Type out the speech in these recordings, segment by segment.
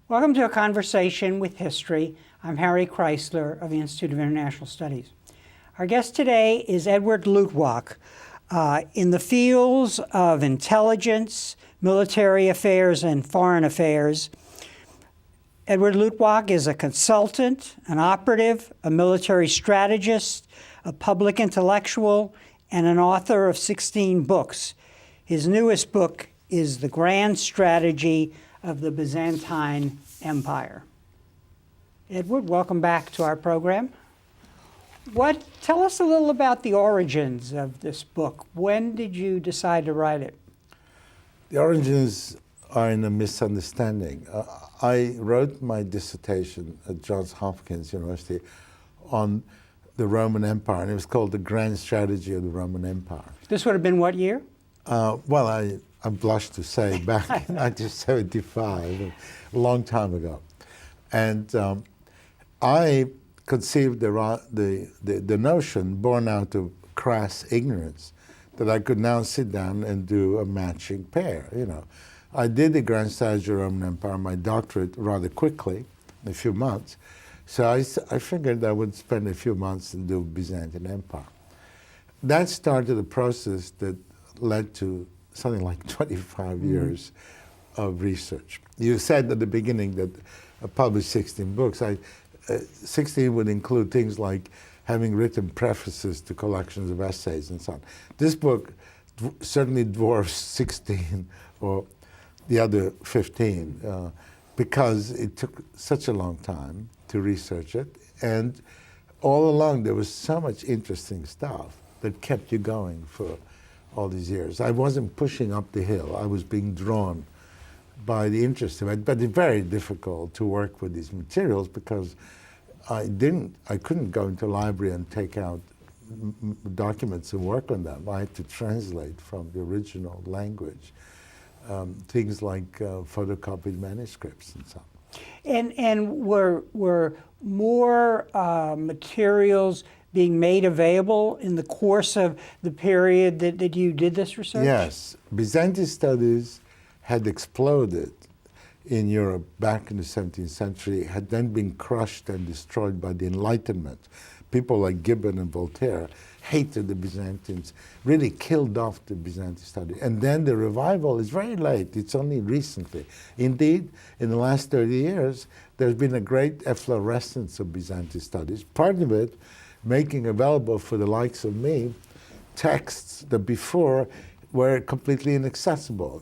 Welcome to a conversation with history. I'm Harry Kreisler of the Institute of International Studies. Our guest today is Edward Luttwak. In the fields of intelligence, military affairs, and foreign affairs, Edward Luttwak is a consultant, an operative, a military strategist, a public intellectual, and an author of 16 books. His newest book is The Grand Strategy of the Byzantine Empire. Edward, welcome back to our program. Tell us a little about the origins of this book. When did you decide to write it? The origins are in a misunderstanding. I wrote my dissertation at Johns Hopkins University on the Roman Empire, and it was called The Grand Strategy of the Roman Empire. This would have been what year? I blush to say back in 1975, a long time ago. And I conceived the notion, born out of crass ignorance, that I could now sit down and do a matching pair. I did the Grand Strategy of the Roman Empire, my doctorate, rather quickly, in a few months. So I figured I would spend a few months and do Byzantine Empire. That started a process that led to something like 25 years of research. You said at the beginning that I published 16 books. 16 would include things like having written prefaces to collections of essays and so on. This book certainly dwarfs 16 or the other 15 because it took such a long time to research it. And all along there was so much interesting stuff that kept you going for all these years. I wasn't pushing up the hill. I was being drawn by the interest of it, but it's very difficult to work with these materials because I couldn't go into a library and take out documents and work on them. I had to translate from the original language things like photocopied manuscripts and so on. And were more materials being made available in the course of the period that you did this research? Yes. Byzantine studies had exploded in Europe back in the 17th century, had then been crushed and destroyed by the Enlightenment. People like Gibbon and Voltaire hated the Byzantines, really killed off the Byzantine study. And then the revival is very late. It's only recently. Indeed, in the last 30 years, there's been a great efflorescence of Byzantine studies. Part of it making available for the likes of me texts that before were completely inaccessible.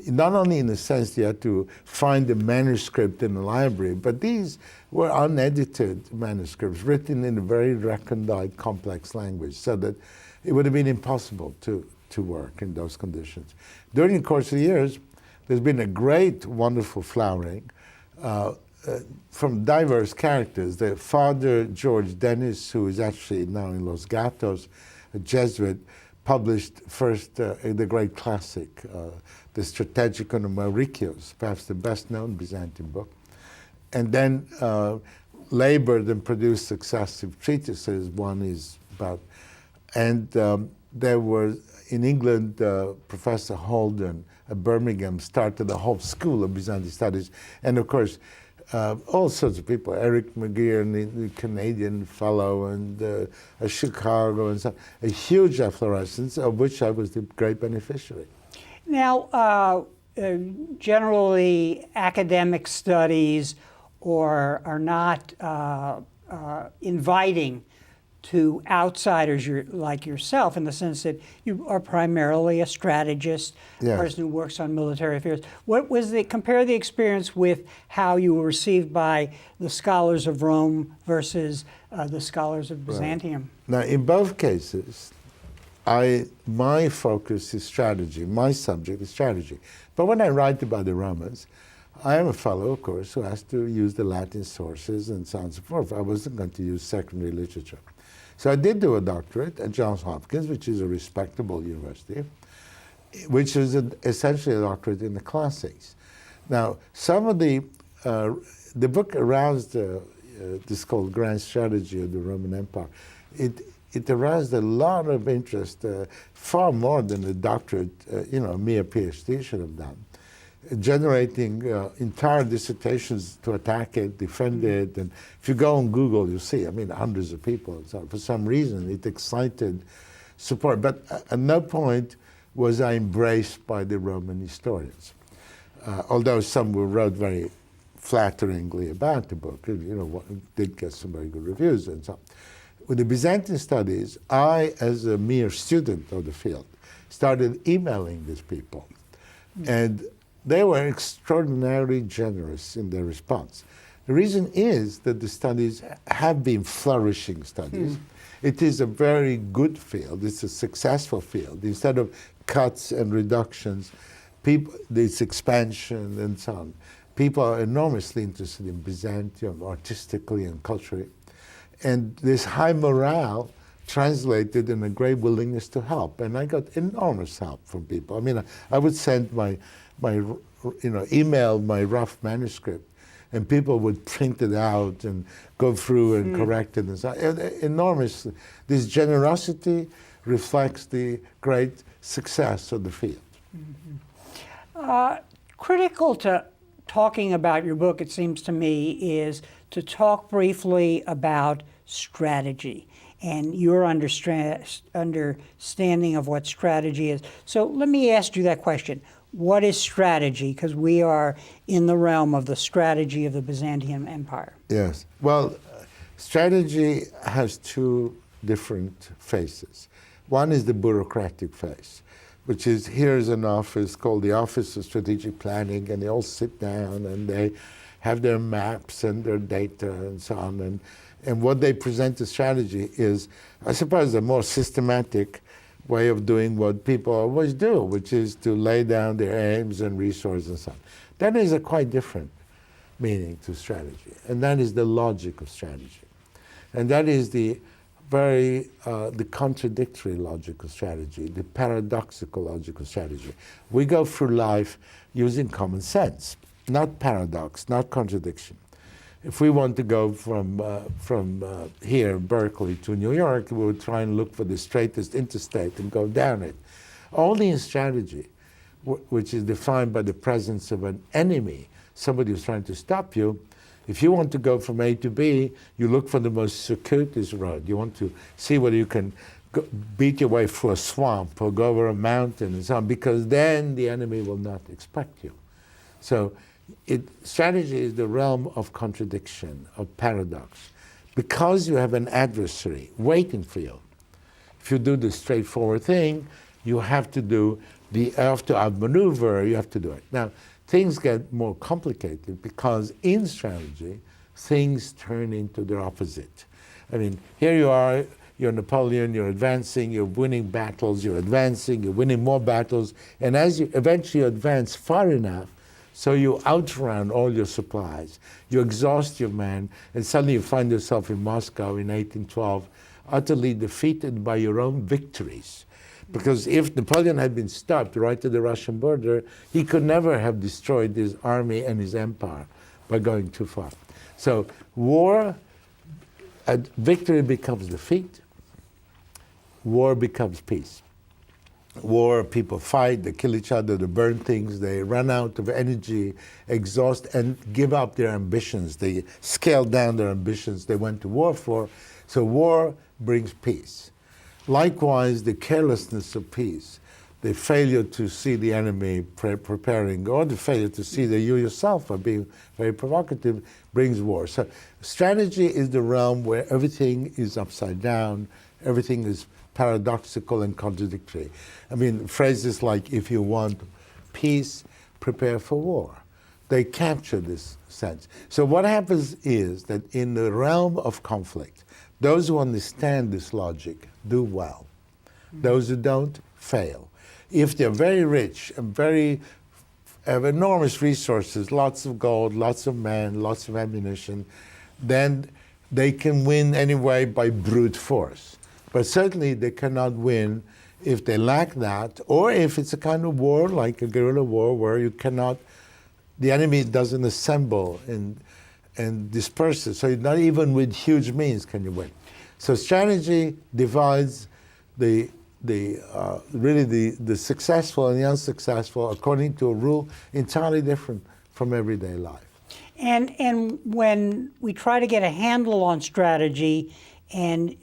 Not only in the sense you had to find the manuscript in the library, but these were unedited manuscripts written in a very recondite, complex language, so that it would have been impossible to work in those conditions. During the course of the years, there's been a great, wonderful flowering from diverse characters. The Father George Dennis, who is actually now in Los Gatos, a Jesuit, published first the great classic, the Strategicon of Mauricius, perhaps the best-known Byzantine book, and then labored and produced successive treatises. One is about, and there were, in England, Professor Holden at Birmingham started a whole school of Byzantine studies, and of course, all sorts of people, Eric McGeer, the Canadian fellow, and Chicago, and so a huge efflorescence of which I was the great beneficiary. Now, generally, academic studies are not inviting to outsiders like yourself, in the sense that you are primarily a strategist, Yes. a person who works on military affairs. Compare the experience with how you were received by the scholars of Rome versus the scholars of Byzantium? Now, in both cases, my focus is strategy. My subject is strategy. But when I write about the Romans, I am a fellow, of course, who has to use the Latin sources and so on and so forth. I wasn't going to use secondary literature. So I did do a doctorate at Johns Hopkins, which is a respectable university, which is essentially a doctorate in the classics. Now, some of the book aroused this called Grand Strategy of the Roman Empire. It aroused a lot of interest, far more than the doctorate, me, a PhD, should have done. generating entire dissertations to attack it, defend it. And if you go on Google, you'll see, I mean, hundreds of people. So for some reason, it excited support. But at no point was I embraced by the Roman historians. Although some wrote very flatteringly about the book, did get some very good reviews and so on. With the Byzantine studies, I, as a mere student of the field, started emailing these people. And they were extraordinarily generous in their response. The reason is that the studies have been flourishing studies. It is a very good field. It's a successful field. Instead of cuts and reductions, it's expansion and so on. People are enormously interested in Byzantium artistically and culturally. And this high morale translated in a great willingness to help. And I got enormous help from people. I mean, I would send email my rough manuscript, and people would print it out and go through and correct it and so on. Enormous. This generosity reflects the great success of the field. Critical to talking about your book, it seems to me, is to talk briefly about strategy and your understanding of what strategy is. So let me ask you that question. What is strategy? Because we are in the realm of the strategy of the Byzantine Empire. Yes. Well, strategy has two different phases. One is the bureaucratic phase, which is here's an office called the Office of Strategic Planning, and they all sit down and they have their maps and their data and so on. And what they present as strategy is, I suppose, a more systematic way of doing what people always do, which is to lay down their aims and resources and so on. That is a quite different meaning to strategy, and that is the logic of strategy. And that is the contradictory logical strategy, the paradoxical logical strategy. We go through life using common sense, not paradox, not contradiction. If we want to go from here, Berkeley, to New York, we would try and look for the straightest interstate and go down it. Only in strategy, which is defined by the presence of an enemy, somebody who's trying to stop you, if you want to go from A to B, you look for the most circuitous road. You want to see whether you can beat your way through a swamp or go over a mountain and so on, because then the enemy will not expect you. So strategy is the realm of contradiction, of paradox. Because you have an adversary waiting for you. If you do the straightforward thing, you have to outmaneuver, you have to do it. Now, things get more complicated because in strategy, things turn into their opposite. I mean, here you are, you're Napoleon, you're advancing, you're winning battles, you're advancing, you're winning more battles, and as you eventually advance far enough, so you outrun all your supplies, you exhaust your men, and suddenly you find yourself in Moscow in 1812, utterly defeated by your own victories. Because if Napoleon had been stopped right at the Russian border, he could never have destroyed his army and his empire by going too far. So victory becomes defeat, war becomes peace. War, people fight, they kill each other, they burn things, they run out of energy, exhaust, and give up their ambitions. They scale down their ambitions they went to war for. So war brings peace. Likewise, the carelessness of peace, the failure to see the enemy preparing, or the failure to see that you yourself are being very provocative, brings war. So strategy is the realm where everything is upside down, everything is paradoxical and contradictory. I mean, phrases like, if you want peace, prepare for war. They capture this sense. So what happens is that in the realm of conflict, those who understand this logic do well. Those who don't, fail. If they're very rich and have enormous resources, lots of gold, lots of men, lots of ammunition, then they can win anyway by brute force. But certainly they cannot win if they lack that, or if it's a kind of war, like a guerrilla war, where the enemy doesn't assemble and disperse it. So not even with huge means can you win. So strategy divides the the successful and the unsuccessful according to a rule entirely different from everyday life. And when we try to get a handle on strategy, and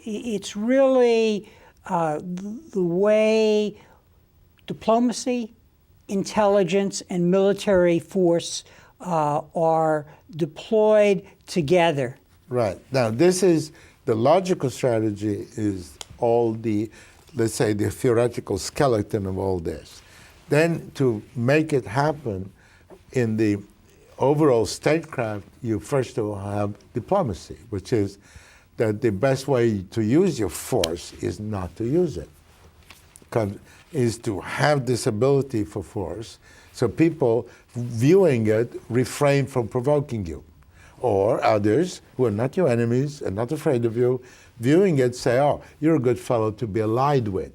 it's really the way diplomacy, intelligence, and military force are deployed together. Right. Now, this is the logical strategy is all the, let's say, the theoretical skeleton of all this. Then to make it happen in the overall statecraft, you first of all have diplomacy, which is that the best way to use your force is not to use it. Is to have this ability for force, so people viewing it refrain from provoking you. Or others who are not your enemies and not afraid of you, viewing it say, oh, you're a good fellow to be allied with.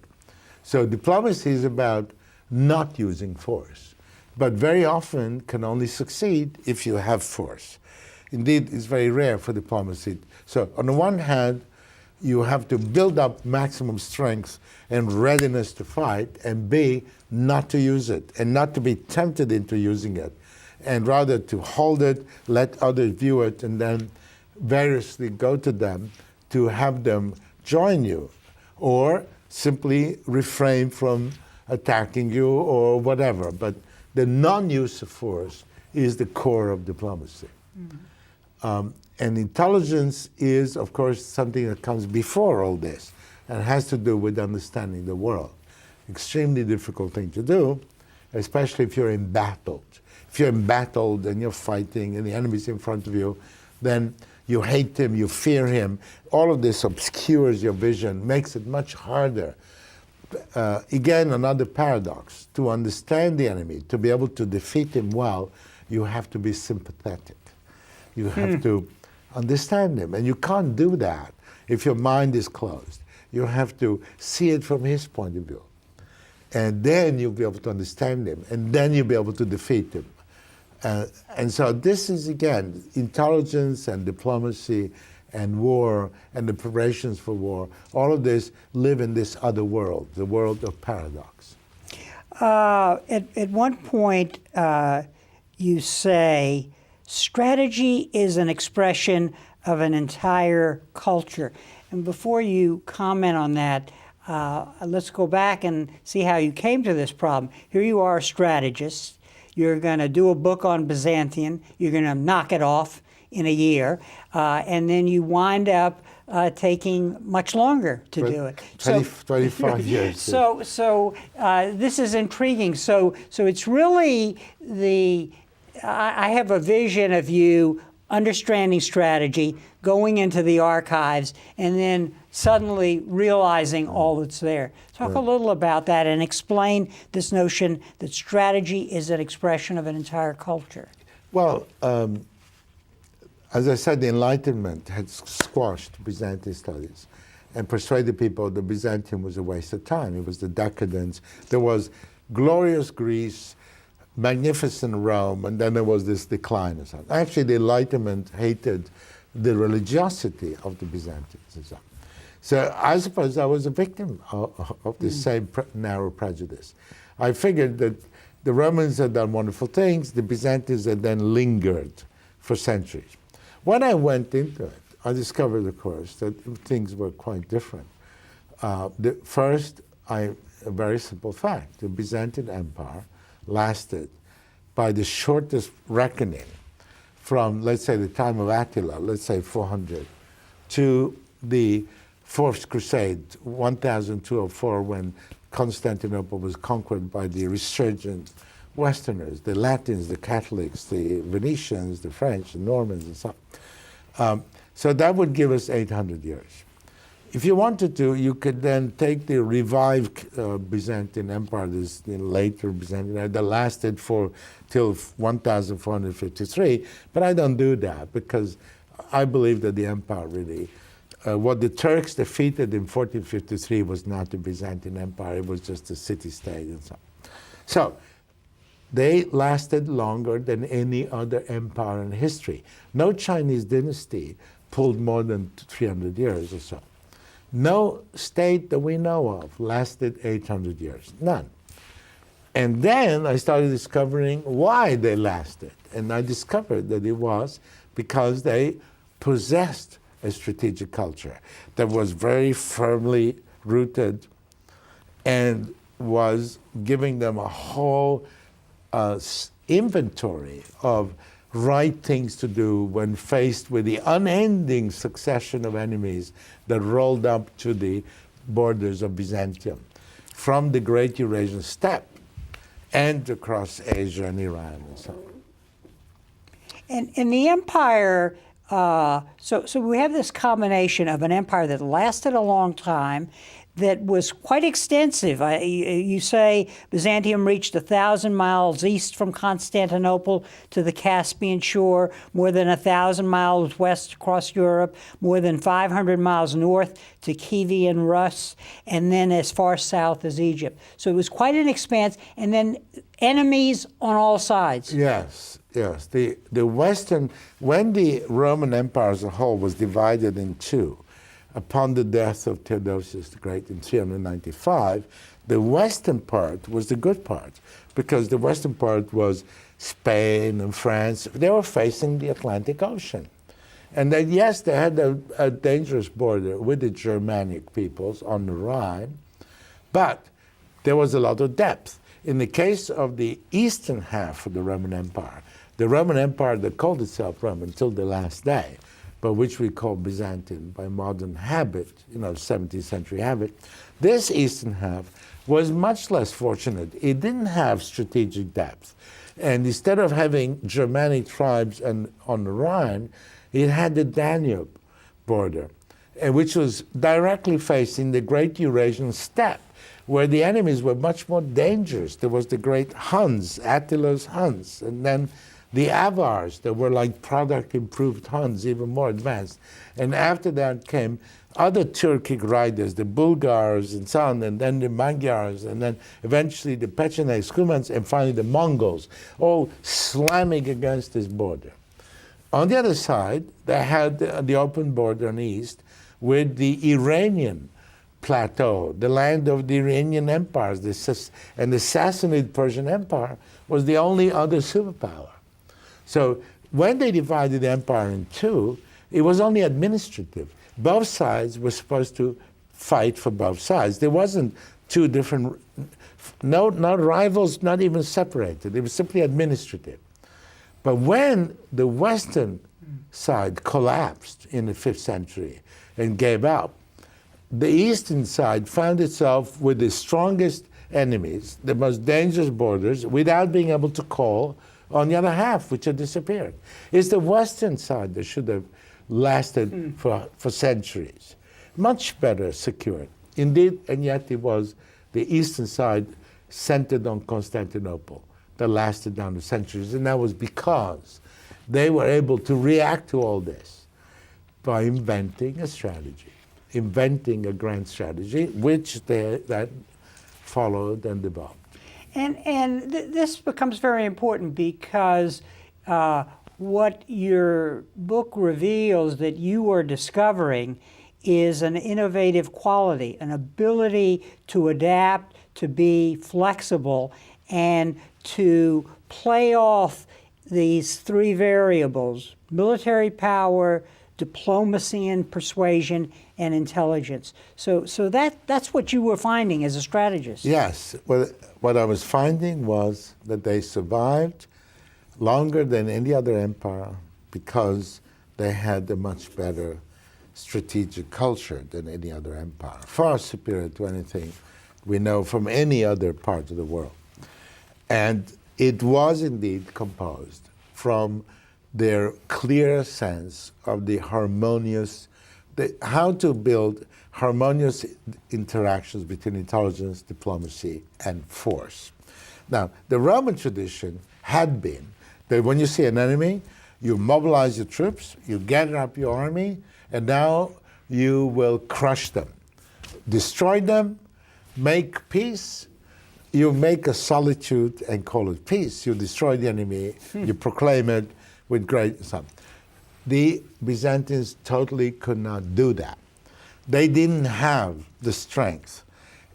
So diplomacy is about not using force, but very often can only succeed if you have force. Indeed, it's very rare for diplomacy. So on the one hand, you have to build up maximum strength and readiness to fight, and B, not to use it, and not to be tempted into using it, and rather to hold it, let others view it, and then variously go to them to have them join you, or simply refrain from attacking you or whatever. But the non-use of force is the core of diplomacy. Mm-hmm. And intelligence is, of course, something that comes before all this, and has to do with understanding the world. Extremely difficult thing to do, especially if you're embattled. If you're embattled and you're fighting and the enemy's in front of you, then you hate him, you fear him. All of this obscures your vision, makes it much harder. Again, another paradox. To understand the enemy, to be able to defeat him well, you have to be sympathetic. You have to understand him, and you can't do that if your mind is closed. You have to see it from his point of view. And then you'll be able to understand him, and then you'll be able to defeat him. And so this is, again, intelligence and diplomacy and war and the preparations for war. All of this live in this other world, the world of paradox. At one point, you say, strategy is an expression of an entire culture. And before you comment on that, let's go back and see how you came to this problem. Here you are, a strategist. You're going to do a book on Byzantium. You're going to knock it off in a year. And then you wind up taking much longer to do it. 25 years. So this is intriguing. So it's really I have a vision of you understanding strategy, going into the archives, and then suddenly realizing all that's there. Talk a little about that and explain this notion that strategy is an expression of an entire culture. Well, as I said, the Enlightenment had squashed Byzantine studies and persuaded people that Byzantium was a waste of time. It was the decadence. There was glorious Greece, magnificent Rome, and then there was this decline or something. Actually, the Enlightenment hated the religiosity of the Byzantines and so on. So I suppose I was a victim of this same narrow prejudice. I figured that the Romans had done wonderful things, the Byzantines had then lingered for centuries. When I went into it, I discovered, of course, that things were quite different. First, a very simple fact. The Byzantine Empire lasted, by the shortest reckoning, from, let's say, the time of Attila, let's say 400, to the Fourth Crusade, 1204, when Constantinople was conquered by the resurgent Westerners, the Latins, the Catholics, the Venetians, the French, the Normans, and so on. So that would give us 800 years. If you wanted to, you could then take the revived Byzantine Empire, this later Byzantine Empire, that lasted till 1453, but I don't do that because I believe that the empire really, what the Turks defeated in 1453 was not the Byzantine Empire, it was just a city-state and so on. So they lasted longer than any other empire in history. No Chinese dynasty pulled more than 300 years or so. No state that we know of lasted 800 years, none. And then I started discovering why they lasted. And I discovered that it was because they possessed a strategic culture that was very firmly rooted and was giving them a whole inventory of right things to do when faced with the unending succession of enemies that rolled up to the borders of Byzantium from the Great Eurasian Steppe and across Asia and Iran and so on. And the empire, so we have this combination of an empire that lasted a long time, that was quite extensive. You say Byzantium reached 1,000 miles east from Constantinople to the Caspian shore, more than 1,000 miles west across Europe, more than 500 miles north to Khiva and Rus, and then as far south as Egypt. So it was quite an expanse, and then enemies on all sides. Yes, yes. The Western, when the Roman Empire as a whole was divided in two, upon the death of Theodosius the Great in 395, the western part was the good part, because the western part was Spain and France. They were facing the Atlantic Ocean. And then, yes, they had a dangerous border with the Germanic peoples on the Rhine, but there was a lot of depth. In the case of the eastern half of the Roman Empire that called itself Roman until the last day, but which we call Byzantine by modern habit, 17th century habit, this eastern half was much less fortunate. It didn't have strategic depth. And instead of having Germanic tribes on the Rhine, it had the Danube border, which was directly facing the Great Eurasian Steppe, where the enemies were much more dangerous. There was the great Huns, Attila's Huns, and then the Avars that were like product-improved Huns, even more advanced. And after that came other Turkic riders, the Bulgars and so on, and then the Magyars, and then eventually the Pechenegs, Cumans, and finally the Mongols, all slamming against this border. On the other side, they had the open border on the east with the Iranian plateau, the land of the Iranian empires, and the Sassanid Persian Empire was the only other superpower. So when they divided the empire in two, it was only administrative. Both sides were supposed to fight for both sides. There wasn't two different, no rivals, not even separated. It was simply administrative. But when the western side collapsed in the 5th century and gave up, the eastern side found itself with the strongest enemies, the most dangerous borders, without being able to call on the other half, which had disappeared. It's the western side that should have lasted for centuries. Much better secured. Indeed, and yet it was the eastern side centered on Constantinople that lasted down the centuries. And that was because they were able to react to all this by inventing a strategy, inventing a grand strategy, which that followed and developed. And this becomes very important because what your book reveals that you are discovering is an innovative quality, an ability to adapt, to be flexible, and to play off these three variables: military power, diplomacy and persuasion, and intelligence. So that's what you were finding as a strategist. Yes. Well, what I was finding was that they survived longer than any other empire because they had a much better strategic culture than any other empire, far superior to anything we know from any other part of the world. And it was indeed composed from their clear sense of the harmonious, how to build harmonious interactions between intelligence, diplomacy, and force. Now, the Roman tradition had been that when you see an enemy, you mobilize your troops, you gather up your army, and now you will crush them, destroy them, make peace. You make a solitude and call it peace. You destroy the enemy, you proclaim it with great something. The Byzantines totally could not do that. they didn't have the strength.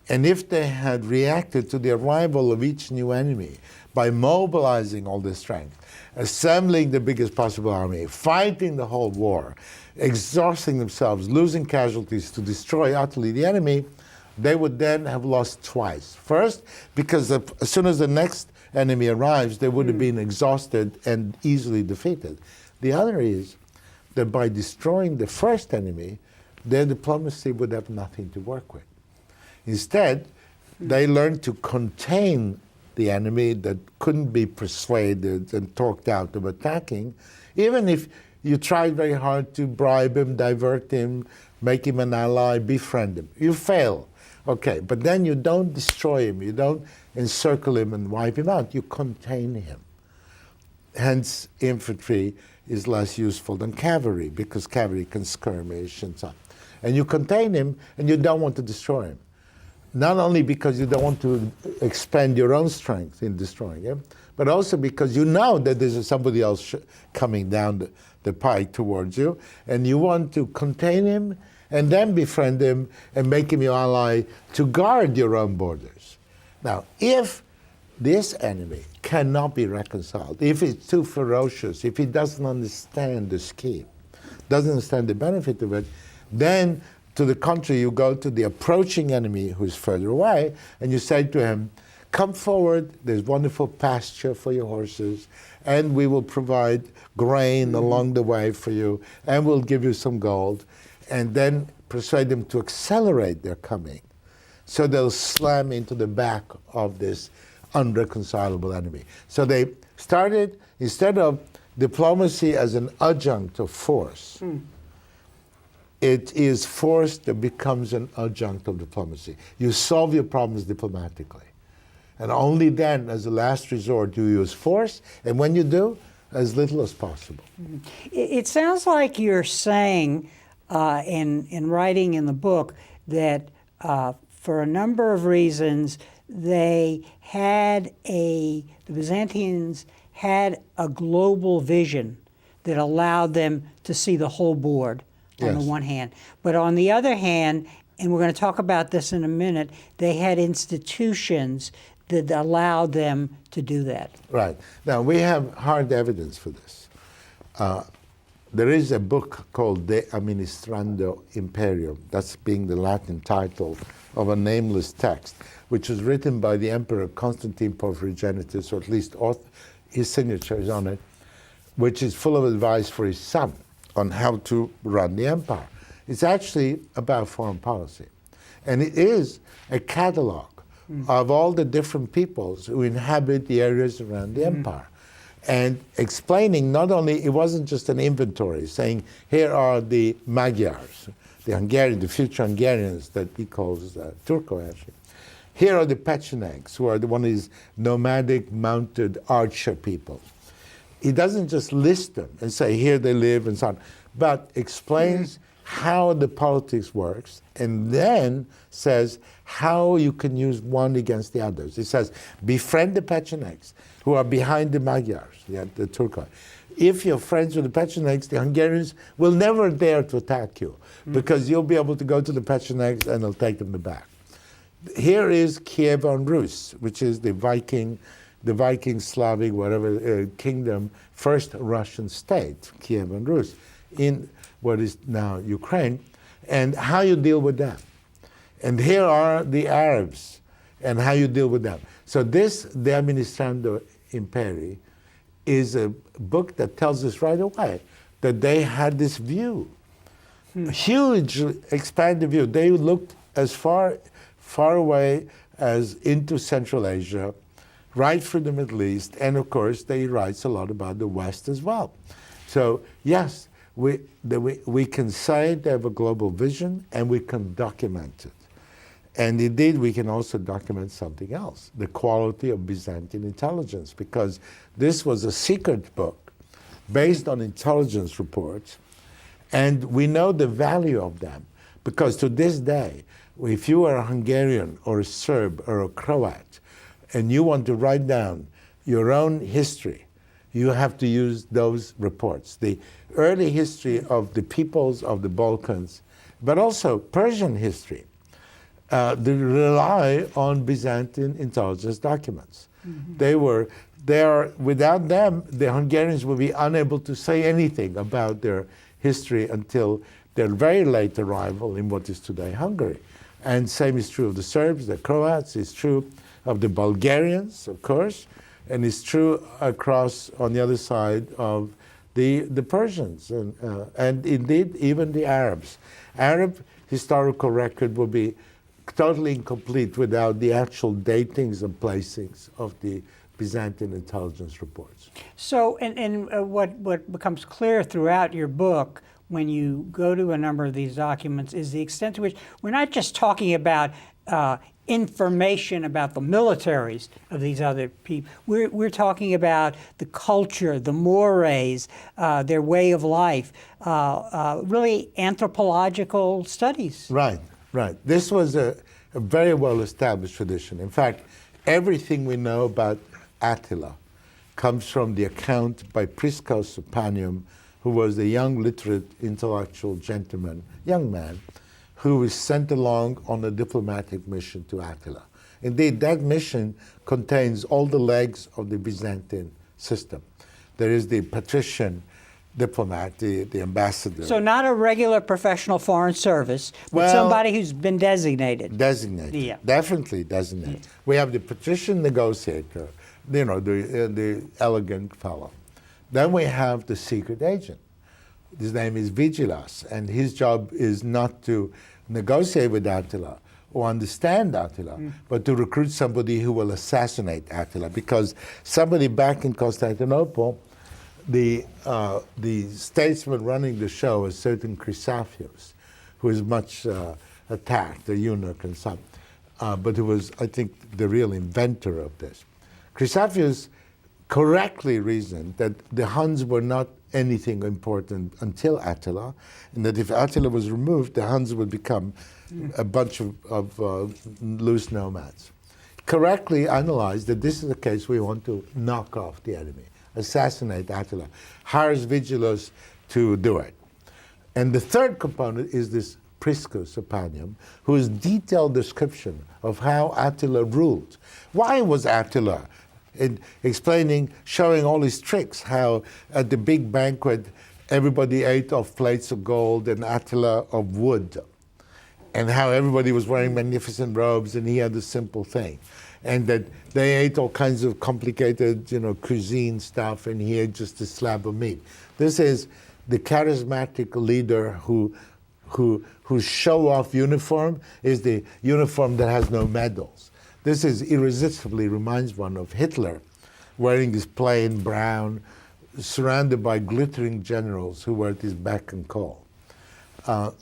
And if they had reacted to the arrival of each new enemy by mobilizing all the strength, assembling the biggest possible army, fighting the whole war, exhausting themselves, losing casualties to destroy utterly the enemy, they would then have lost twice. First, because as soon as the next enemy arrives, they would have been exhausted and easily defeated. The other is that by destroying the first enemy, their diplomacy would have nothing to work with. Instead, they learned to contain the enemy that couldn't be persuaded and talked out of attacking, even if you tried very hard to bribe him, divert him, make him an ally, befriend him. You fail. Okay, but then you don't destroy him, you don't encircle him and wipe him out, you contain him. Hence, infantry is less useful than cavalry, because cavalry can skirmish and so on. And you contain him, and you don't want to destroy him. Not only because you don't want to expend your own strength in destroying him, but also because you know that there's somebody else coming down the pike towards you, and you want to contain him and then befriend him and make him your ally to guard your own borders. Now, if this enemy cannot be reconciled, if it's too ferocious, if he doesn't understand the scheme, doesn't understand the benefit of it, then to the contrary, you go to the approaching enemy who's further away, and you say to him, come forward, there's wonderful pasture for your horses, and we will provide grain along the way for you, and we'll give you some gold, and then persuade them to accelerate their coming, so they'll slam into the back of this unreconcilable enemy. So they started, instead of diplomacy as an adjunct of force, it is force that becomes an adjunct of diplomacy. You solve your problems diplomatically. And only then, as a last resort, do you use force, and when you do, as little as possible. It sounds like you're saying in writing in the book that for a number of reasons, the Byzantines had a global vision that allowed them to see the whole board on the one hand. But on the other hand, and we're going to talk about this in a minute, they had institutions that allowed them to do that. Right. Now, we have hard evidence for this. There is a book called De Administrando Imperium, that's being the Latin title of a nameless text, which was written by the Emperor Constantine Porphyrogenitus, or at least his signature is on it, which is full of advice for his son on how to run the empire. It's actually about foreign policy. And it is a catalog of all the different peoples who inhabit the areas around the empire. And explaining, not only, it wasn't just an inventory saying, here are the Magyars, the Hungarians, the future Hungarians that he calls Turco actually. Here are the Pechenegs, who are one of these nomadic mounted archer people. He doesn't just list them and say, here they live and so on, but explains how the politics works, and then says how you can use one against the others. He says, befriend the Pechenegs, who are behind the Magyars, the Turkoi. If you're friends with the Pechenegs, the Hungarians will never dare to attack you, because you'll be able to go to the Pechenegs and they'll take them back. Here is Kiev on Rus, which is the Viking, Slavic, whatever kingdom, first Russian state, Kiev on Rus, in what is now Ukraine, and how you deal with them. And here are the Arabs, and how you deal with them. So this, De Administrando Imperi, is a book that tells us right away that they had this view, a huge expanded view. They looked as far away as into Central Asia, right through the Middle East, and of course they writes a lot about the West as well. So yes, we can say they have a global vision, and we can document it. And indeed, we can also document something else, the quality of Byzantine intelligence, because this was a secret book based on intelligence reports, and we know the value of them, because to this day, if you are a Hungarian or a Serb or a Croat, and you want to write down your own history, you have to use those reports. The early history of the peoples of the Balkans but also Persian history. They rely on Byzantine intelligence documents. Without them, the Hungarians would be unable to say anything about their history until their very late arrival in what is today Hungary. And same is true of the Serbs, the Croats, it's true of the Bulgarians, of course, and it's true across on the other side of the Persians, and indeed even the Arabs. Arab historical record will be totally incomplete without the actual datings and placings of the Byzantine intelligence reports. So, what becomes clear throughout your book when you go to a number of these documents is the extent to which we're not just talking about information about the militaries of these other people. We're talking about the culture, the mores, their way of life, really anthropological studies. Right, right. This was a very well-established tradition. In fact, everything we know about Attila comes from the account by Priscus of Panium, who was a young, literate, intellectual gentleman, young man, who was sent along on a diplomatic mission to Attila. Indeed, that mission contains all the legs of the Byzantine system. There is the patrician diplomat, the ambassador. So not a regular professional foreign service, but somebody who's been designated. Designated, yeah. Definitely designated. Yeah. We have the patrician negotiator, the elegant fellow. Then we have the secret agent. His name is Vigilas, and his job is not to negotiate with Attila or understand Attila, but to recruit somebody who will assassinate Attila, because somebody back in Constantinople, the statesman running the show, a certain Chrysafios, who is much attacked, a eunuch and some, but who was, I think, the real inventor of this. Chrysafios correctly reasoned that the Huns were not anything important until Attila, and that if Attila was removed, the Huns would become a bunch of loose nomads. Correctly analyzed that this is the case we want to knock off the enemy, assassinate Attila, hires Vigilas to do it. And the third component is this Priscus of Panium, whose detailed description of how Attila ruled. Why was Attila? Explaining, showing all his tricks, how at the big banquet everybody ate off plates of gold and Attila of wood, and how everybody was wearing magnificent robes and he had a simple thing, and that they ate all kinds of complicated, cuisine stuff, and he ate just a slab of meat. This is the charismatic leader whose show-off uniform is the uniform that has no medals. This is irresistibly reminds one of Hitler, wearing this plain brown, surrounded by glittering generals who were at his beck and call.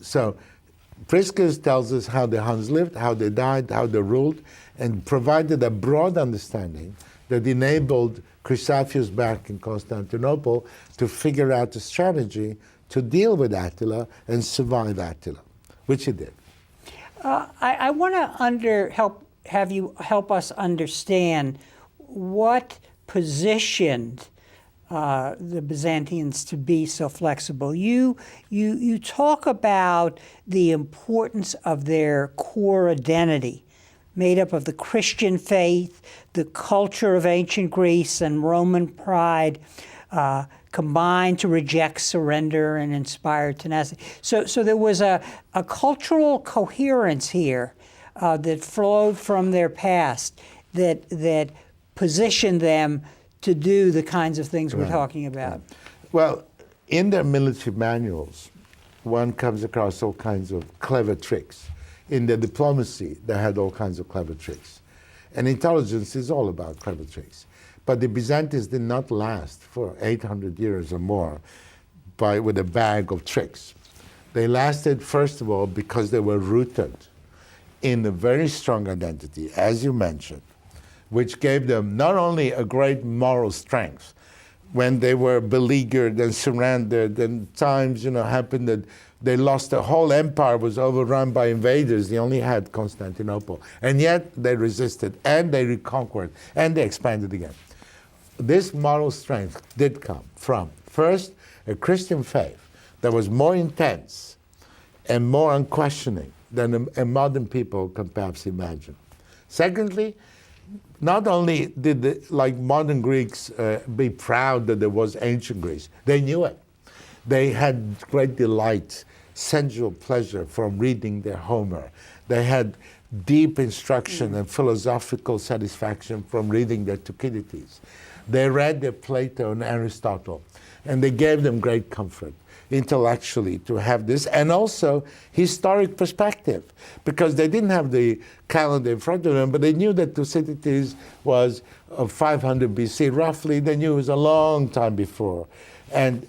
So Priscus tells us how the Huns lived, how they died, how they ruled, and provided a broad understanding that enabled Chrysafios back in Constantinople to figure out a strategy to deal with Attila and survive Attila, which he did. I want to have you help us understand what positioned the Byzantines to be so flexible. You talk about the importance of their core identity, made up of the Christian faith, the culture of ancient Greece, and Roman pride, combined to reject surrender and inspire tenacity. So there was a cultural coherence here that flowed from their past that positioned them to do the kinds of things we're talking about. Well, in their military manuals, one comes across all kinds of clever tricks. In their diplomacy, they had all kinds of clever tricks. And intelligence is all about clever tricks. But the Byzantines did not last for 800 years or more with a bag of tricks. They lasted, first of all, because they were rooted in a very strong identity, as you mentioned, which gave them not only a great moral strength when they were beleaguered and surrendered, and times happened that they lost the whole empire, was overrun by invaders. They only had Constantinople, and yet they resisted and they reconquered and they expanded again. This moral strength did come from, first, a Christian faith that was more intense and more unquestioning than a modern people can perhaps imagine. Secondly, not only did like modern Greeks be proud that there was ancient Greece, they knew it. They had great delight, sensual pleasure from reading their Homer. They had deep instruction and philosophical satisfaction from reading their Thucydides. They read their Plato and Aristotle, and they gave them great comfort intellectually to have this, and also historic perspective, because they didn't have the calendar in front of them, but they knew that Thucydides was of 500 BC roughly. They knew it was a long time before. And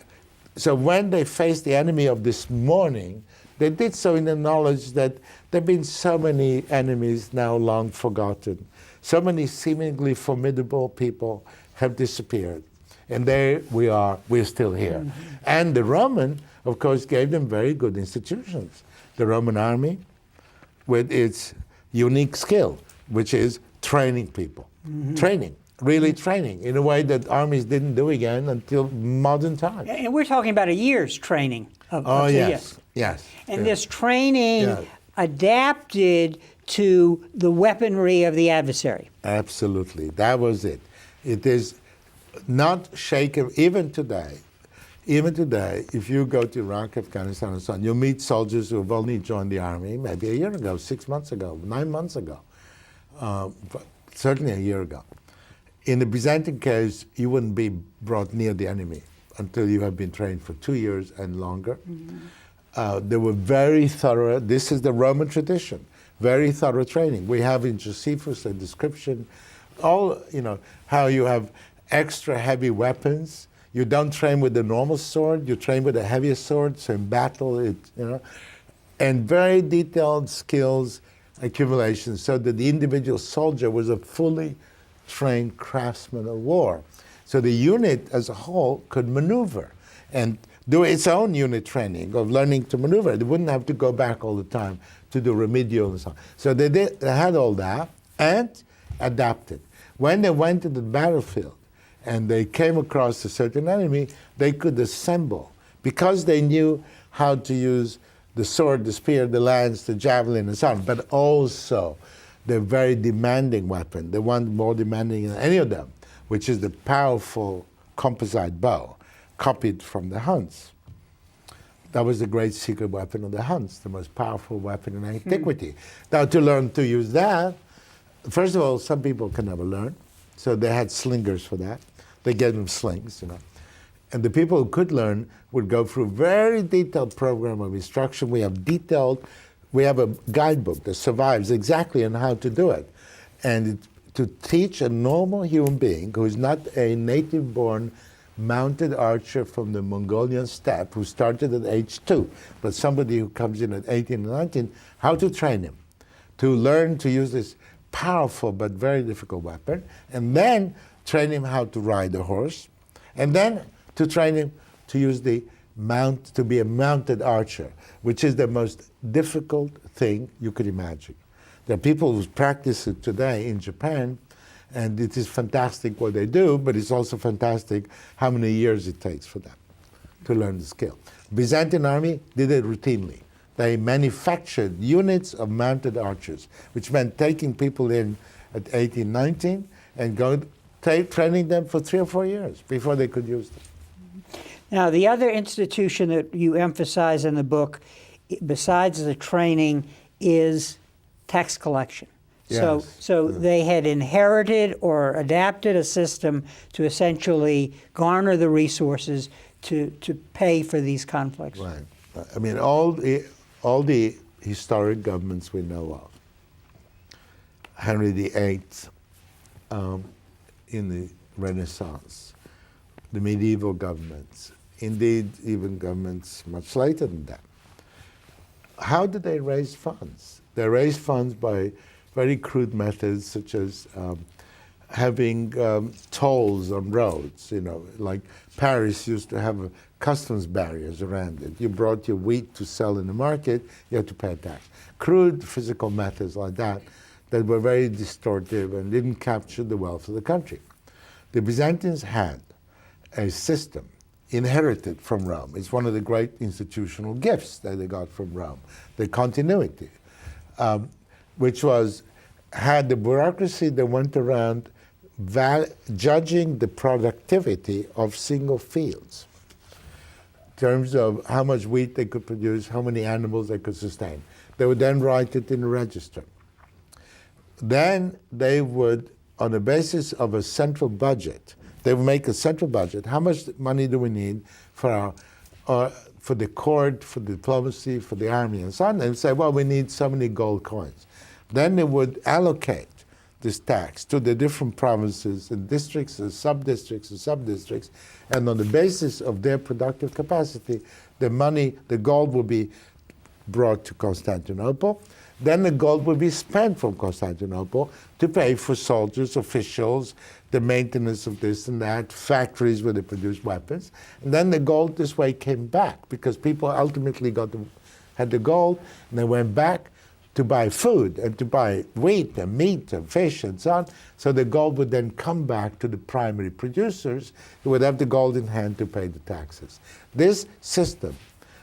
so when they faced the enemy of this morning, they did so in the knowledge that there have been so many enemies now long forgotten. So many seemingly formidable people have disappeared. And there we are, we're still here. Mm-hmm. And the Roman, of course, gave them very good institutions. The Roman army, with its unique skill, which is training people. Mm-hmm. Training, really training, in a way that armies didn't do again until modern times. And we're talking about a year's training. Yes. And this training adapted to the weaponry of the adversary. Absolutely, that was it. It is not shaken, even today, if you go to Iraq, Afghanistan, and so on, you'll meet soldiers who have only joined the army maybe a year ago, 6 months ago, 9 months ago, certainly a year ago. In the Byzantine case, you wouldn't be brought near the enemy until you have been trained for 2 years and longer. Mm-hmm. They were very thorough. This is the Roman tradition, very thorough training. We have in Josephus a description, how you have extra heavy weapons. You don't train with the normal sword, you train with a heavier sword, so in battle, and very detailed skills accumulation, so that the individual soldier was a fully trained craftsman of war. So the unit as a whole could maneuver and do its own unit training of learning to maneuver. They wouldn't have to go back all the time to do remedial and so on. So they had all that and adapted. When they went to the battlefield, and they came across a certain enemy, they could assemble. Because they knew how to use the sword, the spear, the lance, the javelin, and so on, but also the very demanding weapon, the one more demanding than any of them, which is the powerful composite bow, copied from the Huns. That was the great secret weapon of the Huns, the most powerful weapon in antiquity. Now, to learn to use that, first of all, some people can never learn, so they had slingers for that. They gave them slings, And the people who could learn would go through a very detailed program of instruction. We have a guidebook that survives exactly on how to do it. And to teach a normal human being who is not a native-born mounted archer from the Mongolian steppe who started at age 2, but somebody who comes in at 18 and 19, how to train him to learn to use this powerful but very difficult weapon, and then train him how to ride a horse, and then to train him to use to be a mounted archer, which is the most difficult thing you could imagine. There are people who practice it today in Japan, and it is fantastic what they do, but it's also fantastic how many years it takes for them to learn the skill. Byzantine army did it routinely. They manufactured units of mounted archers, which meant taking people in at 18, 19, and training them for 3 or 4 years before they could use them. Now, the other institution that you emphasize in the book, besides the training, is tax collection. Yes. So they had inherited or adapted a system to essentially garner the resources to pay for these conflicts. Right. I mean, all the historic governments we know of, Henry VIII in the Renaissance, the medieval governments, indeed even governments much later than that. How did they raise funds? They raised funds by very crude methods, such as having tolls on roads. Like Paris used to have customs barriers around it. You brought your wheat to sell in the market, you had to pay a tax. Crude physical methods like that were very distortive and didn't capture the wealth of the country. The Byzantines had a system inherited from Rome. It's one of the great institutional gifts that they got from Rome, the continuity, which had the bureaucracy that went around judging the productivity of single fields in terms of how much wheat they could produce, how many animals they could sustain. They would then write it in a register. Then they would, on the basis of a central budget, they would make a central budget. How much money do we need for the court, for diplomacy, for the army, and so on? They would say, well, we need so many gold coins. Then they would allocate this tax to the different provinces and districts and sub-districts and sub-districts, and on the basis of their productive capacity, the gold would be brought to Constantinople. Then the gold would be spent from Constantinople to pay for soldiers, officials, the maintenance of this and that, factories where they produce weapons. And then the gold this way came back because people ultimately had the gold, and they went back to buy food and to buy wheat and meat and fish and so on. So the gold would then come back to the primary producers who would have the gold in hand to pay the taxes. This system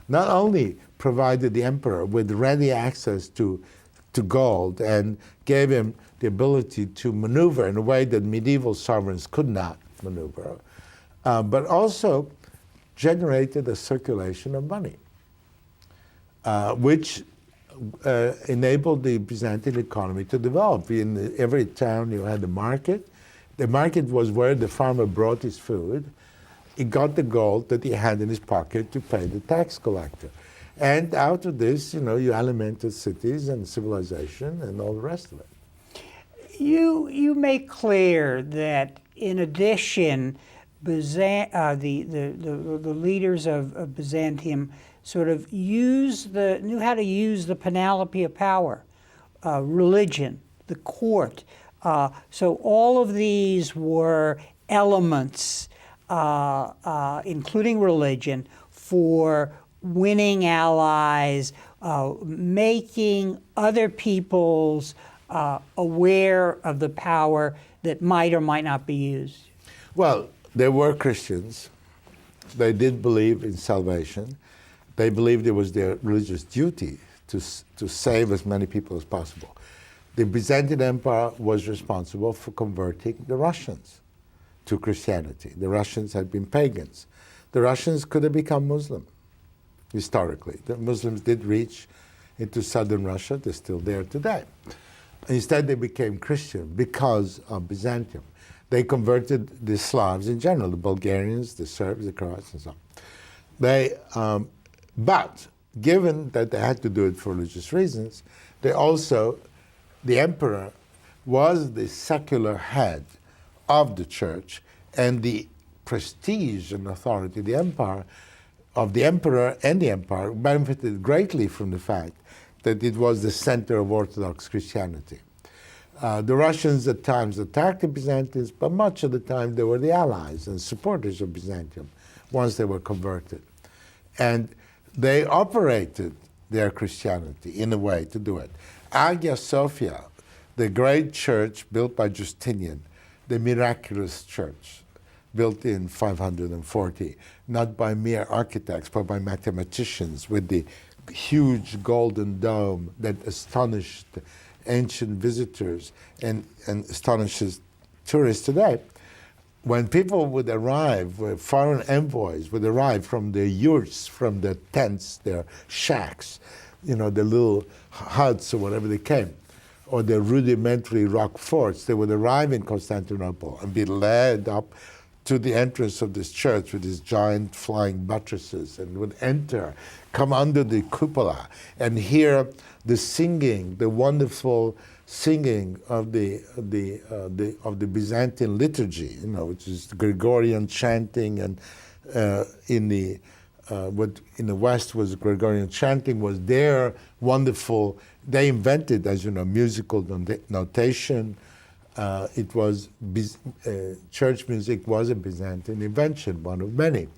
not only provided the emperor with ready access to gold and gave him the ability to maneuver in a way that medieval sovereigns could not maneuver, but also generated a circulation of money, which enabled the Byzantine economy to develop. In every town you had a market. The market was where the farmer brought his food. He got the gold that he had in his pocket to pay the tax collector. And out of this, you alimented cities and civilization and all the rest of it. You make clear that in addition, the leaders of Byzantium sort of knew how to use the panoply of power, religion, the court. So all of these were elements, including religion, for winning allies, making other peoples aware of the power that might or might not be used. Well, there were Christians. They did believe in salvation. They believed it was their religious duty to save as many people as possible. The Byzantine Empire was responsible for converting the Russians to Christianity. The Russians had been pagans. The Russians could have become Muslim, historically. The Muslims did reach into southern Russia. They're still there today. Instead, they became Christian because of Byzantium. They converted the Slavs in general, the Bulgarians, the Serbs, the Croats, and so on. But given that they had to do it for religious reasons, the emperor was the secular head of the church, and the prestige and authority of the emperor and the empire benefited greatly from the fact that it was the center of Orthodox Christianity. The Russians at times attacked the Byzantines, but much of the time they were the allies and supporters of Byzantium once they were converted. And they operated their Christianity in a way to do it. Hagia Sophia, the great church built by Justinian, the miraculous church built in 540, not by mere architects, but by mathematicians, with the huge golden dome that astonished ancient visitors and astonishes tourists today. When people would arrive, foreign envoys would arrive from their yurts, from their tents, their shacks, the little huts or whatever they came, or their rudimentary rock forts, they would arrive in Constantinople and be led up to the entrance of this church with these giant flying buttresses, and would come under the cupola and hear the singing, the wonderful singing of the Byzantine liturgy, which is Gregorian chanting, and what in the West was Gregorian chanting was their wonderful. They invented, as you know, musical notation. It was church music was a Byzantine invention, one of many.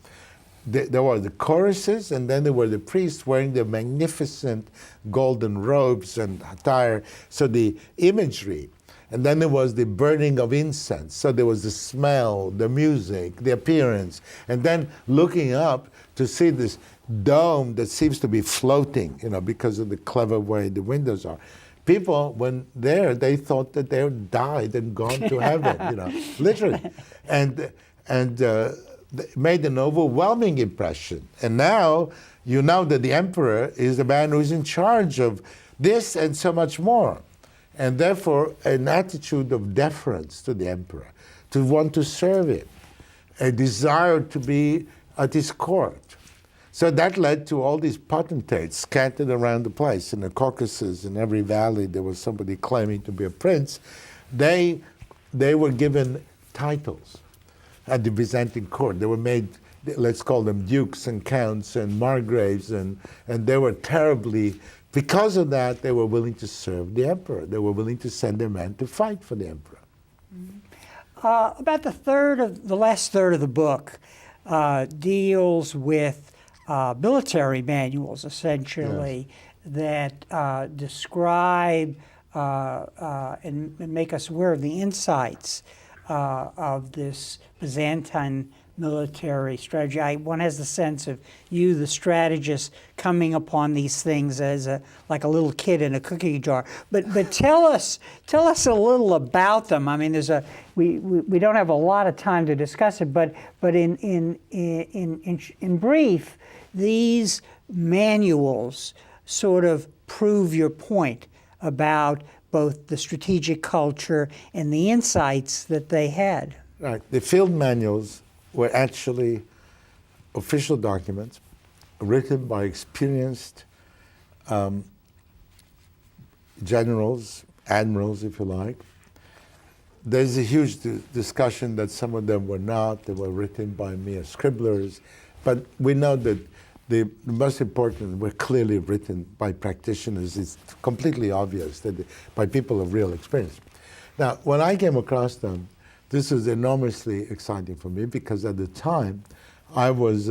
There were the choruses, and then there were the priests wearing their magnificent golden robes and attire. So the imagery And then there was the burning of incense. So there was the smell, the music, the appearance. And then looking up to see this dome that seems to be floating, because of the clever way the windows are. People, when there, they thought that they had died and gone to heaven, literally. And it made an overwhelming impression. And now, you know that the emperor is the man who's in charge of this and so much more. And therefore, an attitude of deference to the emperor, to want to serve him, a desire to be at his court. So that led to all these potentates scattered around the place. In the Caucasus, in every valley, there was somebody claiming to be a prince. They were given titles at the Byzantine court. They were made, let's call them dukes and counts and margraves, and they were terribly, because of that, they were willing to serve the emperor. They were willing to send their men to fight for the emperor. About the last third of the book deals with military manuals, essentially, yes, that describe and make us aware of the insights of this Byzantine military strategy. One has the sense of you, the strategist, coming upon these things as like a little kid in a cookie jar. But tell us a little about them. I mean, we don't have a lot of time to discuss it, but in brief, these manuals sort of prove your point about both the strategic culture and the insights that they had. Right. The field manuals were actually official documents written by experienced generals, admirals, if you like. There's a huge discussion that some of them were not. They were written by mere scribblers. But we know that the most important were clearly written by practitioners. It's completely obvious that by people of real experience. Now, when I came across them, this was enormously exciting for me because at the time I was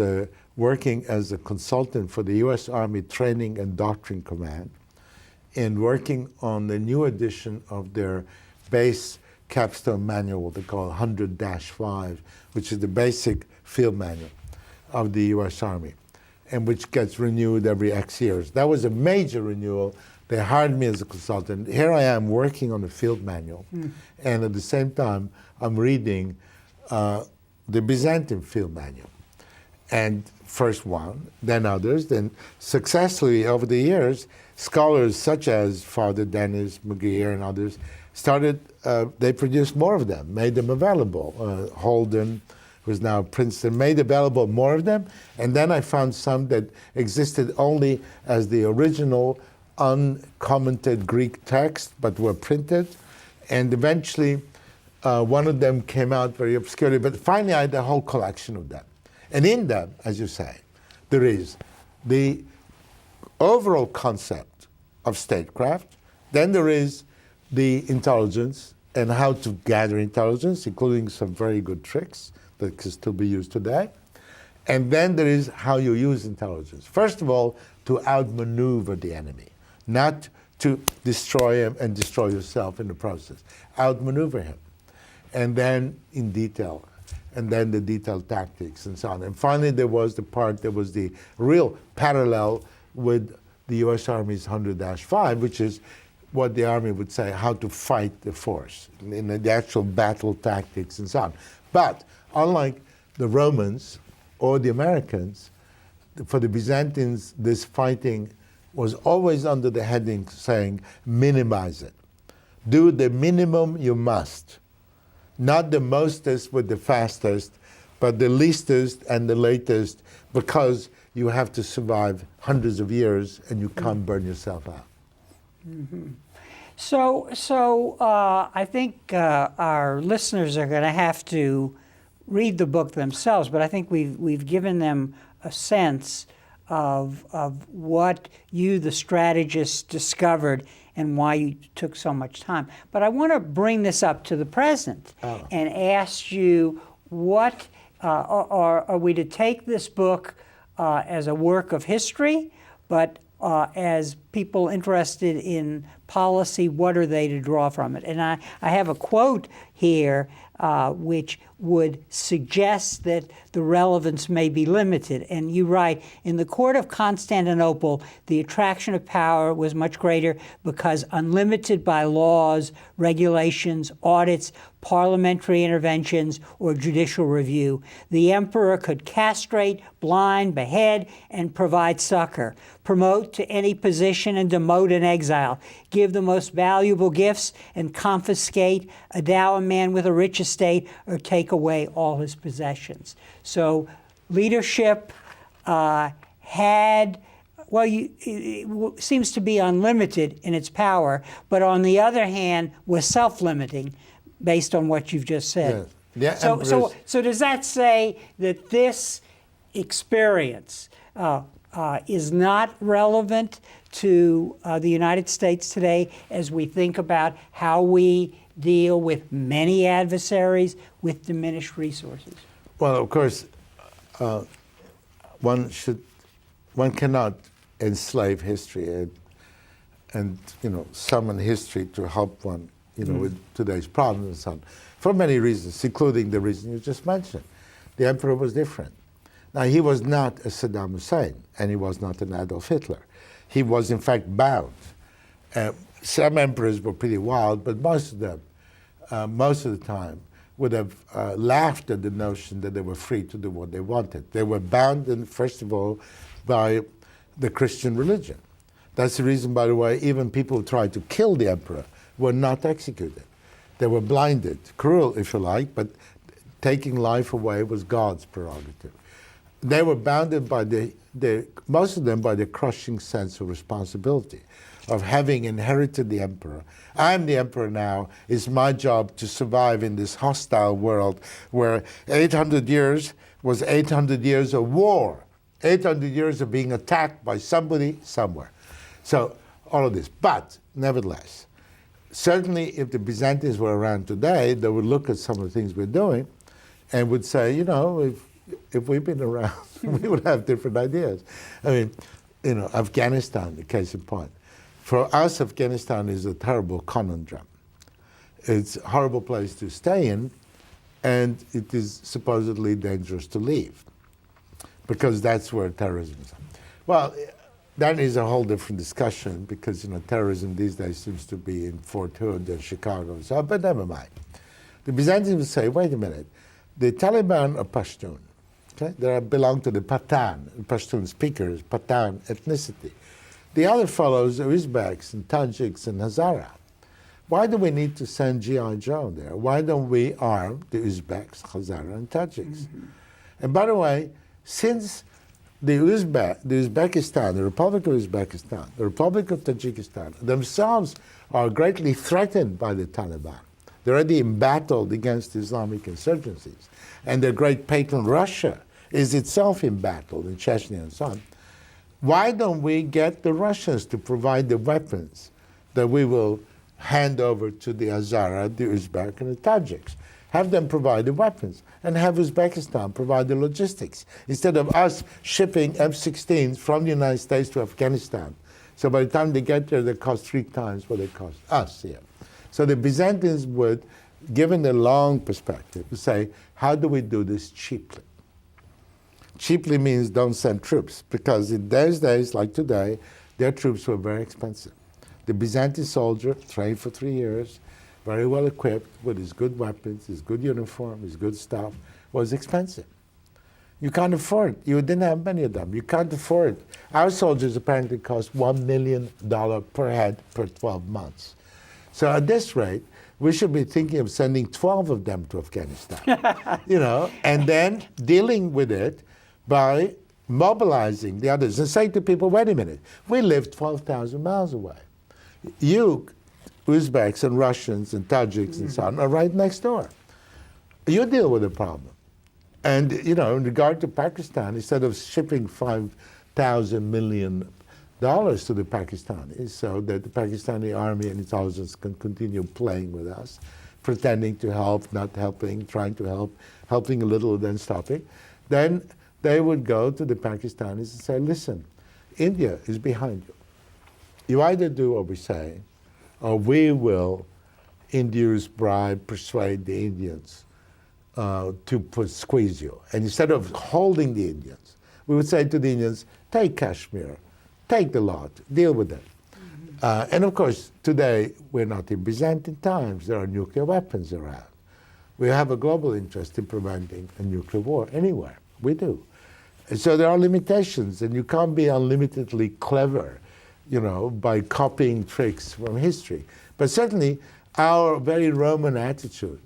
working as a consultant for the U.S. Army Training and Doctrine Command and working on the new edition of their base capstone manual, what they call 100-5, which is the basic field manual of the U.S. Army, and which gets renewed every X years. That was a major renewal. They hired me as a consultant. Here I am working on the field manual, and at the same time, I'm reading the Byzantine field manual. And first one, then others, then successfully over the years, scholars such as Father Dennis McGeer and others started, they produced more of them, made them available. Holden, who's now Princeton, made available more of them. And then I found some that existed only as the original uncommented Greek text, but were printed. And eventually, one of them came out very obscurely, but finally I had a whole collection of them. And in them, as you say, there is the overall concept of statecraft, then there is the intelligence and how to gather intelligence, including some very good tricks that can still be used today. And then there is how you use intelligence. First of all, to outmaneuver the enemy, not to destroy him and destroy yourself in the process. Outmaneuver him. And then in detail, and then the detailed tactics and so on. And finally, there was the part that was the real parallel with the U.S. Army's 100-5, which is what the Army would say, how to fight the force in the actual battle tactics and so on. But unlike the Romans or the Americans, for the Byzantines, this fighting was always under the heading saying, minimize it. Do the minimum you must. Not the mostest with the fastest, but the leastest and the latest, because you have to survive hundreds of years and you can't burn yourself out. Mm-hmm. So I think our listeners are going to have to read the book themselves, but I think we've given them a sense of what you, the strategist, discovered and why you took so much time. But I want to bring this up to the present and ask you, what are we to take this book as a work of history, but as people interested in policy, what are they to draw from it? And I have a quote here which would suggest that the relevance may be limited. And you write, in the court of Constantinople, the attraction of power was much greater because unlimited by laws, regulations, audits, parliamentary interventions, or judicial review, the emperor could castrate, blind, behead, and provide succor, promote to any position and demote and exile, give the most valuable gifts and confiscate, endow a man with a rich estate, or take away all his possessions. So leadership had, well, it seems to be unlimited in its power, but on the other hand, was self-limiting based on what you've just said. Yeah. So does that say that this experience is not relevant to the United States today as we think about how we deal with many adversaries with diminished resources? Well, of course, one cannot enslave history and summon history to help one with today's problems and so on, for many reasons, including the reason you just mentioned. The emperor was different. Now, he was not a Saddam Hussein, and he was not an Adolf Hitler. He was, in fact, bound. Some emperors were pretty wild, but most of them, most of the time, would have laughed at the notion that they were free to do what they wanted. They were bound, first of all, by the Christian religion. That's the reason, by the way, even people who tried to kill the emperor were not executed. They were blinded, cruel, if you like, but taking life away was God's prerogative. They were bounded by most of them by the crushing sense of responsibility, of having inherited the emperor. I'm the emperor now. It's my job to survive in this hostile world where 800 years was 800 years of war, 800 years of being attacked by somebody somewhere. So all of this. But nevertheless, certainly if the Byzantines were around today, they would look at some of the things we're doing and would say, if we'd been around, we would have different ideas. I mean, Afghanistan, the case in point. For us, Afghanistan is a terrible conundrum. It's a horrible place to stay in, and it is supposedly dangerous to leave, because that's where terrorism is. Well, that is a whole different discussion, because terrorism these days seems to be in Fort Hood and Chicago and so on, but never mind. The Byzantines would say, wait a minute, the Taliban are Pashtun. Okay? They belong to the Pathan, Pashtun speakers, Pathan ethnicity. The other fellows are Uzbeks and Tajiks and Hazara. Why do we need to send G.I. Joe there? Why don't we arm the Uzbeks, Hazara, and Tajiks? Mm-hmm. And by the way, since the Uzbekistan, the Republic of Uzbekistan, the Republic of Tajikistan themselves are greatly threatened by the Taliban. They're already embattled against Islamic insurgencies. And their great patron, Russia, is itself embattled in Chechnya and so on. Why don't we get the Russians to provide the weapons that we will hand over to the Hazara, the Uzbek, and the Tajiks? Have them provide the weapons, and have Uzbekistan provide the logistics, instead of us shipping F-16s from the United States to Afghanistan. So by the time they get there, they cost 3 times what they cost us here. So the Byzantines would, given the long perspective, say, how do we do this cheaply? Cheaply means don't send troops, because in those days, like today, their troops were very expensive. The Byzantine soldier, trained for 3 years, very well equipped with his good weapons, his good uniform, his good stuff, was expensive. You can't afford it. You didn't have many of them. You can't afford it. Our soldiers apparently cost $1 million per head per 12 months. So at this rate, we should be thinking of sending 12 of them to Afghanistan, and then dealing with it by mobilizing the others and saying to people, wait a minute, we live 12,000 miles away. You, Uzbeks and Russians and Tajiks and so on, are right next door. You deal with the problem. And, in regard to Pakistan, instead of shipping $5,000 million to the Pakistanis so that the Pakistani army and intelligence can continue playing with us, pretending to help, not helping, trying to help, helping a little, then stopping, then they would go to the Pakistanis and say, listen, India is behind you. You either do what we say, or we will induce, bribe, persuade the Indians to squeeze you. And instead of holding the Indians, we would say to the Indians, take Kashmir, take the lot, deal with it. And of course, today, we're not in Byzantine times. There are nuclear weapons around. We have a global interest in preventing a nuclear war anywhere. We do. And so there are limitations, and you can't be unlimitedly clever, by copying tricks from history. But certainly, our very Roman attitude,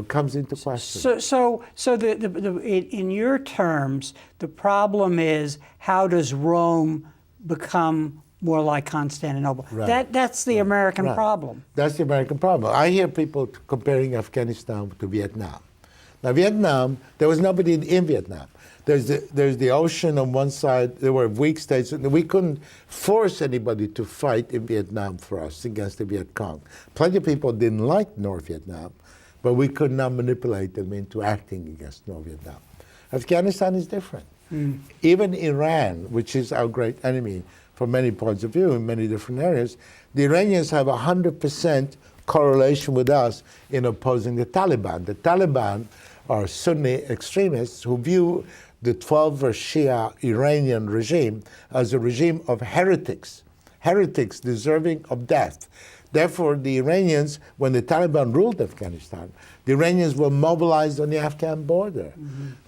comes into question. So in your terms, the problem is, how does Rome become more like Constantinople? Right. That's the American problem. That's the American problem. I hear people comparing Afghanistan to Vietnam. Now, Vietnam, there was nobody in Vietnam. There's the ocean on one side. There were weak states. We couldn't force anybody to fight in Vietnam for us against the Viet Cong. Plenty of people didn't like North Vietnam, but we could not manipulate them into acting against North Vietnam. Afghanistan is different. Even Iran, which is our great enemy from many points of view in many different areas, the Iranians have 100% correlation with us in opposing the Taliban. The Taliban are Sunni extremists who view the 12 Shia Iranian regime as a regime of heretics deserving of death. Therefore, the Iranians, when the Taliban ruled Afghanistan, the Iranians were mobilized on the Afghan border.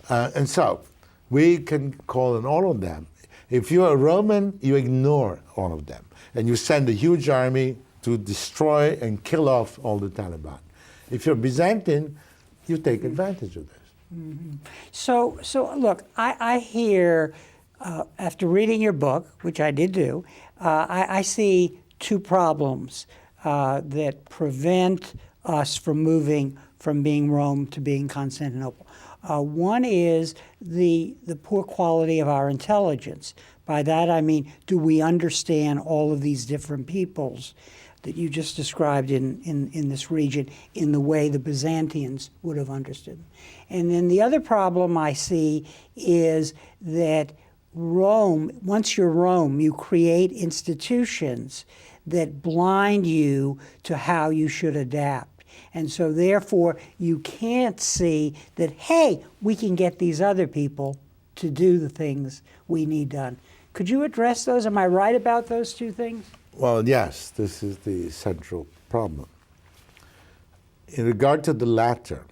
And so we can call on all of them. If you're a Roman, you ignore all of them. And you send a huge army to destroy and kill off all the Taliban. If you're Byzantine, you take advantage of this. So look, I hear, after reading your book, which I did do, I see two problems that prevent us from moving from being Rome to being Constantinople. One is the poor quality of our intelligence. By that I mean, do we understand all of these different peoples that you just described in this region in the way the Byzantians would have understood them? And then the other problem I see is that Rome, once you're Rome, you create institutions that blind you to how you should adapt. And so therefore, you can't see that, hey, we can get these other people to do the things we need done. Could you address those? Am I right about those two things? Well, yes, this is the central problem. In regard to the latter,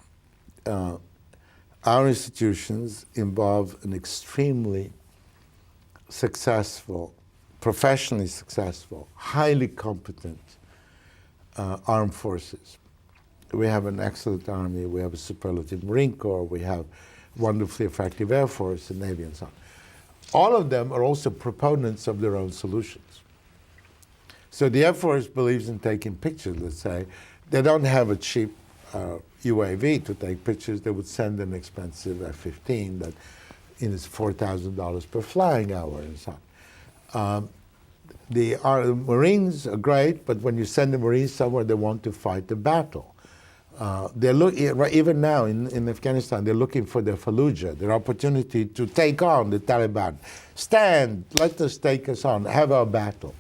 our institutions involve an extremely successful, professionally successful, highly competent armed forces. We have an excellent army, we have a superlative Marine Corps, we have wonderfully effective Air Force and Navy and so on. All of them are also proponents of their own solutions. So the Air Force believes in taking pictures, let's say. They don't have a cheap UAV to take pictures. They would send an expensive F-15 that is $4,000 per flying hour and so on. The Marines are great, but when you send the Marines somewhere, they want to fight the battle. Even now in Afghanistan, they're looking for their Fallujah, their opportunity to take on the Taliban. Stand, let us take us on, have our battle.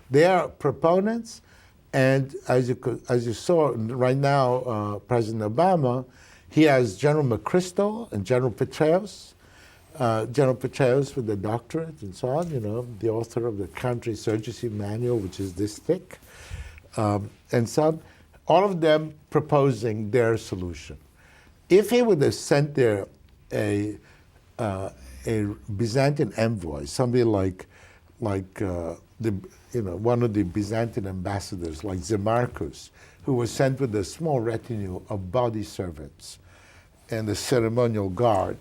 They are proponents, and as you saw right now, President Obama, he has General McChrystal and General Petraeus. General Petraeus with the doctorate and so on, the author of the counterinsurgency manual, which is this thick, and so on. All of them proposing their solution. If he would have sent there a Byzantine envoy, somebody like one of the Byzantine ambassadors, like Zemarcus, who was sent with a small retinue of body servants and a ceremonial guard,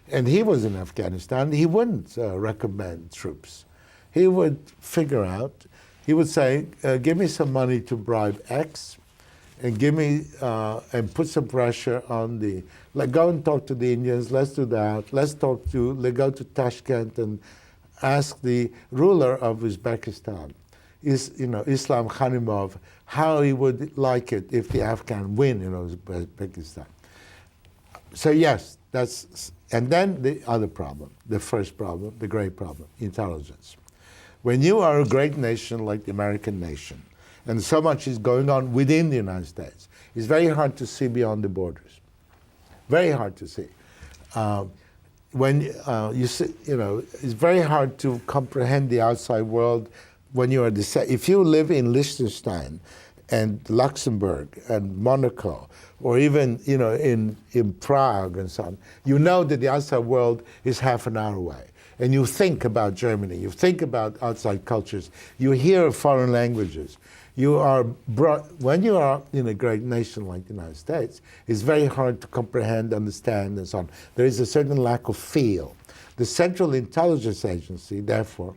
and he was in Afghanistan, he wouldn't recommend troops. He would figure out, he would say, give me some money to bribe X, and give me, and put some pressure on go and talk to the Indians, let's do that. Let's go to Tashkent and ask the ruler of Uzbekistan, Islam Khanimov, how he would like it if the Afghan win in Uzbekistan. So yes, that's And then the other problem, the first problem, the great problem, intelligence. When you are a great nation like the American nation, and so much is going on within the United States, it's very hard to see beyond the borders. Very hard to see. When you see, it's very hard to comprehend the outside world when you are if you live in Liechtenstein and Luxembourg and Monaco, or even in Prague and so on, you know that the outside world is half an hour away. And you think about Germany, you think about outside cultures, you hear foreign languages. You are when you are in a great nation like the United States, it's very hard to comprehend, understand, and so on. There is a certain lack of feel. The Central Intelligence Agency, therefore,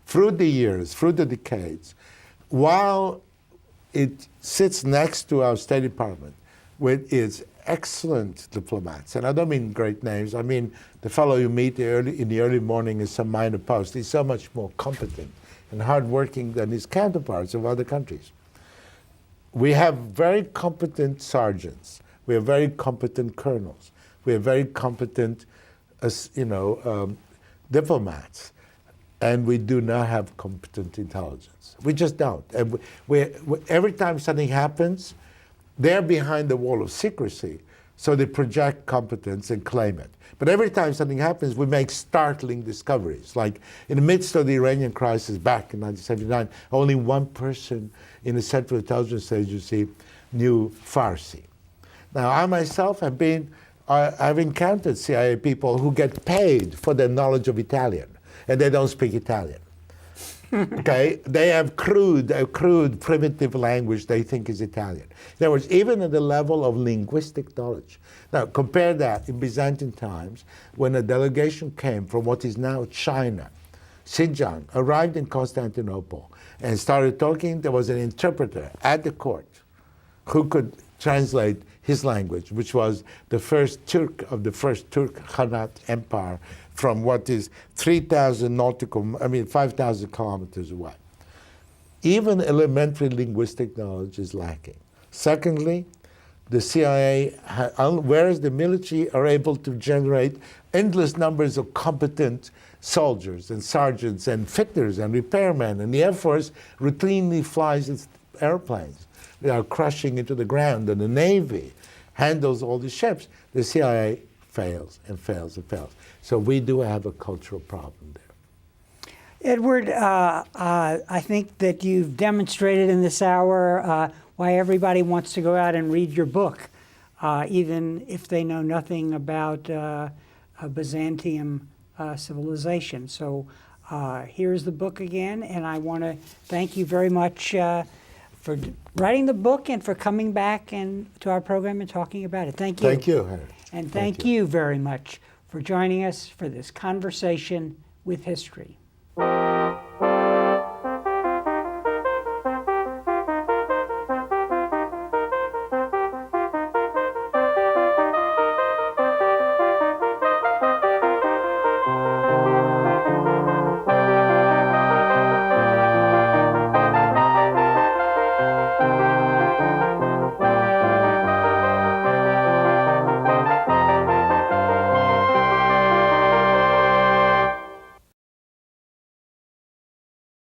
through the years, through the decades, while it sits next to our State Department with its excellent diplomats, and I don't mean great names, I mean the fellow you meet in the early morning in some minor post. He's so much more competent and hardworking than his counterparts of other countries. We have very competent sergeants. We have very competent colonels. We have very competent, diplomats, and we do not have competent intelligence. We just don't. And every time something happens, they're behind the wall of secrecy, so they project competence and claim it. But every time something happens, we make startling discoveries. Like in the midst of the Iranian crisis back in 1979, only one person in the Central Intelligence Agency knew Farsi. Now, I myself I've encountered CIA people who get paid for their knowledge of Italian, and they don't speak Italian. Okay, they have a crude, primitive language they think is Italian. In other words, even at the level of linguistic knowledge. Now, compare that in Byzantine times, when a delegation came from what is now China, Xinjiang, arrived in Constantinople and started talking. There was an interpreter at the court who could translate his language, which was the first Turk of the first Turk Khanate Empire, from what is 5,000 kilometers away. Even elementary linguistic knowledge is lacking. Secondly, the CIA, whereas the military are able to generate endless numbers of competent soldiers and sergeants and fitters and repairmen, and the Air Force routinely flies its airplanes. They are crashing into the ground, and the Navy handles all the ships. The CIA fails and fails and fails. So we do have a cultural problem there. Edward, I think that you've demonstrated in this hour why everybody wants to go out and read your book, even if they know nothing about Byzantium civilization. So here's the book again, and I want to thank you very much for writing the book and for coming back and to our program and talking about it. Thank you. Thank you, Harry. And thank you very much for joining us for this conversation with history.